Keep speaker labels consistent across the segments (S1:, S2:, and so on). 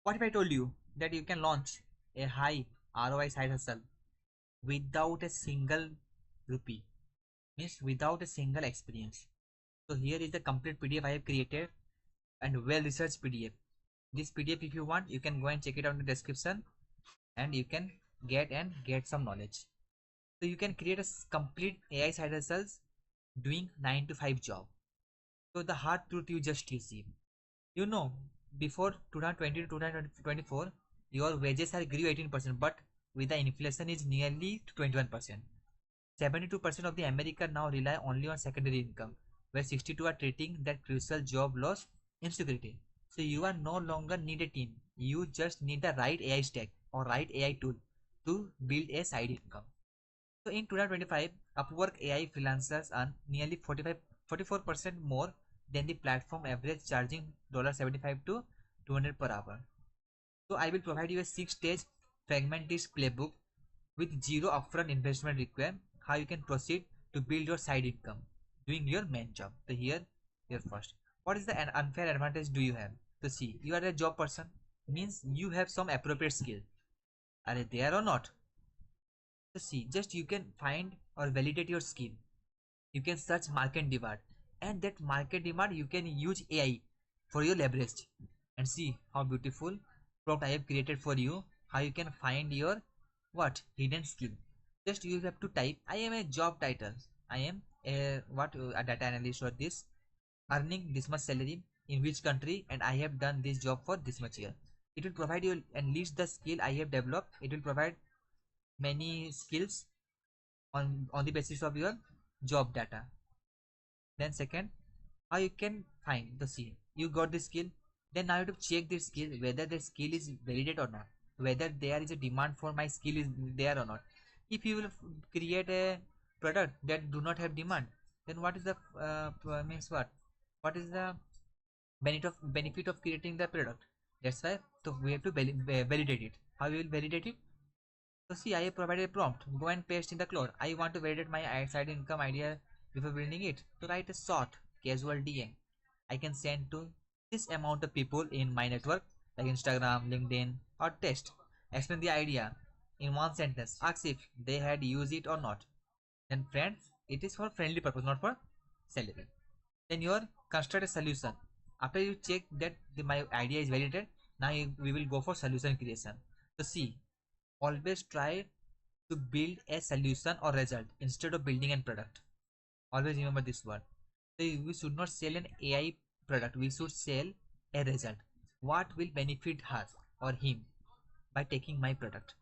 S1: What if I told you that you can launch a high ROI side hustle without a single rupee, means without a single experience? So here is the complete PDF I have created and well researched PDF. This PDF, if you want, you can go and check it out in the description, and you can get some knowledge. So you can create a complete AI side hustles doing 9 to 5 job. So the hard truth you just receive. You know, before 2020 to 2024, your wages are grew 18%, but with the inflation is nearly 21%. 72% of the America now rely only on secondary income, where 62 are treating that crucial job loss insecurity. So you are no longer need a team. You just need the right AI stack or right AI tool to build a side income. So in 2025, Upwork AI freelancers earn nearly 44% more than the platform average, charging $75 to 200 per hour. So I will provide you a 6-stage fragmented playbook with zero upfront investment required, how you can proceed to build your side income doing your main job. So here first, what is the unfair advantage do you have? So see, you are a job person, means you have some appropriate skill. Are they there or not? So see, just you can find or validate your skill. You can search market demand, and that market demand you can use AI for your leverage. And see how beautiful prompt I have created for you, how you can find your what hidden skill. Just you have to type, I am a job title, I am a data analyst or this, earning this much salary in which country, and I have done this job for this much year. It will provide you and list the skill I have developed. It will provide many skills on the basis of your job data. Then second, how you can find the skill. You got the skill, then now you have to check the skill whether the skill is valid or not, whether there is a demand for my skill is there or not. If you will create a product that do not have demand, then what is the means what is the benefit of creating the product? That's why, so we have to validate it. How we will validate it? So see, I have provided a prompt. Go and paste in the cloud. I want to validate my side income idea before building it. To write a short, casual DM. I can send to this amount of people in my network, like Instagram, LinkedIn, or text. Explain the idea in one sentence. Ask if they had used it or not. Then friends, it is for friendly purpose, not for salary. Then you construct a solution. After you check that my idea is validated, now we will go for solution creation. So see, always try to build a solution or result instead of building a product. Always remember this word. So we should not sell an AI product, we should sell a result. What will benefit her or him by taking my product?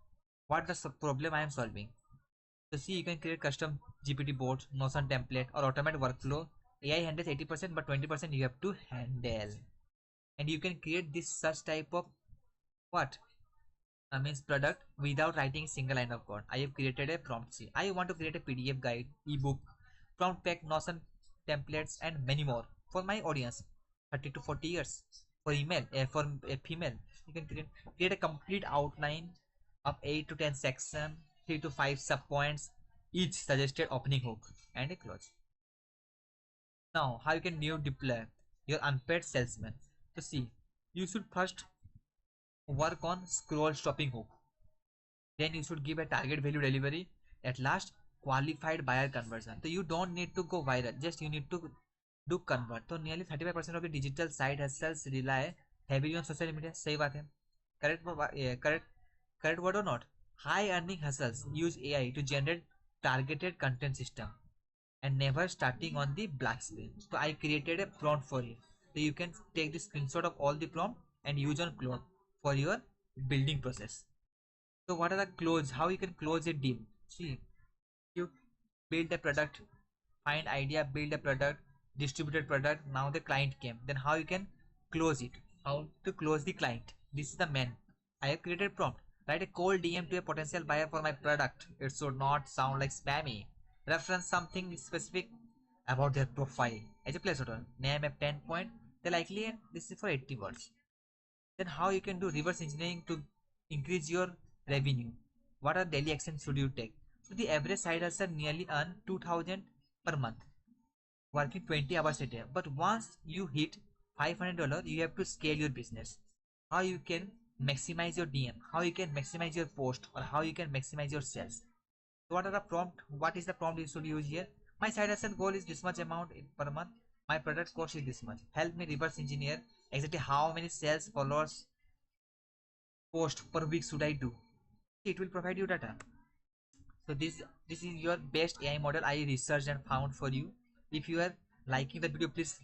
S1: What the problem I am solving? So see, you can create custom GPT boards, Notion template, or automate workflow. AI handles 80%, but 20% you have to handle. And you can create this such type of what means product without writing a single line of code. I have created a prompt. See, I want to create a PDF guide, ebook, prompt pack, Notion templates, and many more for my audience 30 to 40 years. For email, for a female, you can create a complete outline of 8 to 10 section, 3 to 5 sub points, each suggested opening hook and a close. Now, how you can new deploy your unpaid salesman? So see, you should first work on scroll stopping hook. Then you should give a target value delivery. At last, qualified buyer conversion. So you don't need to go viral, just you need to do convert. So nearly 35% of the digital side hustles rely heavily on social media. Same बात है. Correct word or not? High earning hustles use AI to generate targeted content system and never starting on the black screen. So I created a prompt for you. So you can take the screenshot of all the prompt and use on clone for your building process. So what are the close? How you can close a deal? See, you build a product, find idea, build a product, distributed product. Now the client came. Then how you can close it? How to close the client? This is the man. I have created prompt. Write a cold DM to a potential buyer for my product. It should not sound like spammy. Reference something specific about their profile. As a placeholder, name a 10 point. They likely, and this is for 80 words. Then how you can do reverse engineering to increase your revenue? What are daily actions should you take? So the average side hustler nearly earn 2000 per month, working 20 hours a day. But once you hit $500, you have to scale your business. How you can maximize your DM, how you can maximize your post, or how you can maximize your sales. So what are the prompt? What is the prompt you should use here? My side hustle goal is this much amount per month. My product cost is this much. Help me reverse engineer exactly how many sales, followers, post per week should I do. It will provide you data. So this is your best AI model I researched and found for you. If you are liking the video, please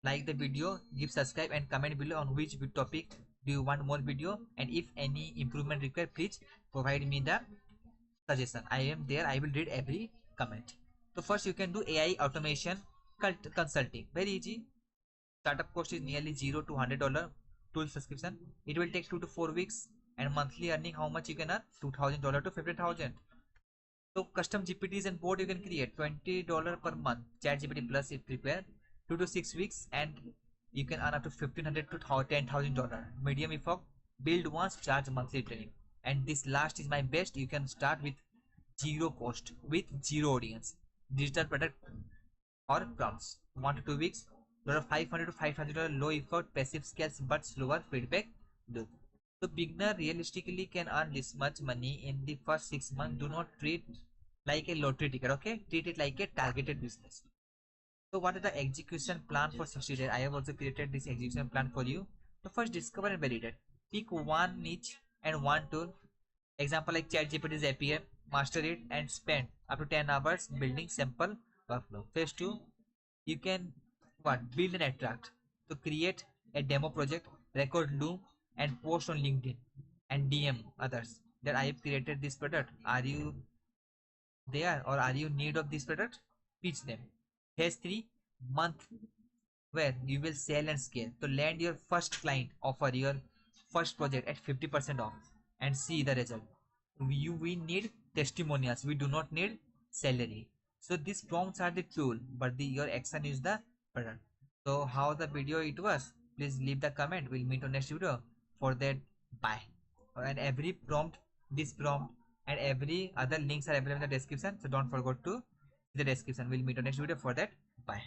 S1: like the video, give subscribe and comment below on which topic do you want more video, and if any improvement required, please provide me the suggestion. I am there, I will read every comment. So first you can do AI automation consulting. Very easy. Startup cost is nearly $0 to $100 tool subscription. It will take 2 to 4 weeks, and monthly earning, how much you can earn? $2,000 to 50,000. So custom GPTs and board you can create $20 per month. Chat GPT plus if prepared 2 to 6 weeks, and you can earn up to $1,500 to $10,000. Medium effort, build once, charge monthly training. And this last is my best. You can start with zero cost, with zero audience, digital product or prompts. 1 to 2 weeks, $500 to $500 low effort, passive scales but slower feedback loop. So beginner realistically can earn this much money in the first 6 months. Do not treat like a lottery ticket, okay? Treat it like a targeted business. So what is the execution plan for 60 days? I have also created this execution plan for you. So first discover and validate. Pick one niche and one tool. Example like ChatGPT's API, master it and spend up to 10 hours building simple workflow. Phase 2, you can build and attract. So create a demo project, record loop and post on LinkedIn and DM others that I have created this product. Are you there, or are you in need of this product? Pitch them. Phase 3, month, where you will sell and scale. So land your first client, offer your first project at 50% off and see the result. We need testimonials, we do not need salary. So these prompts are the tool, but your action is the product. So how the video it was, please leave the comment. We'll meet on next video. For that, bye. And every prompt, this prompt and every other links are available in the description, so don't forget to the description. We'll meet on next video. For that, bye.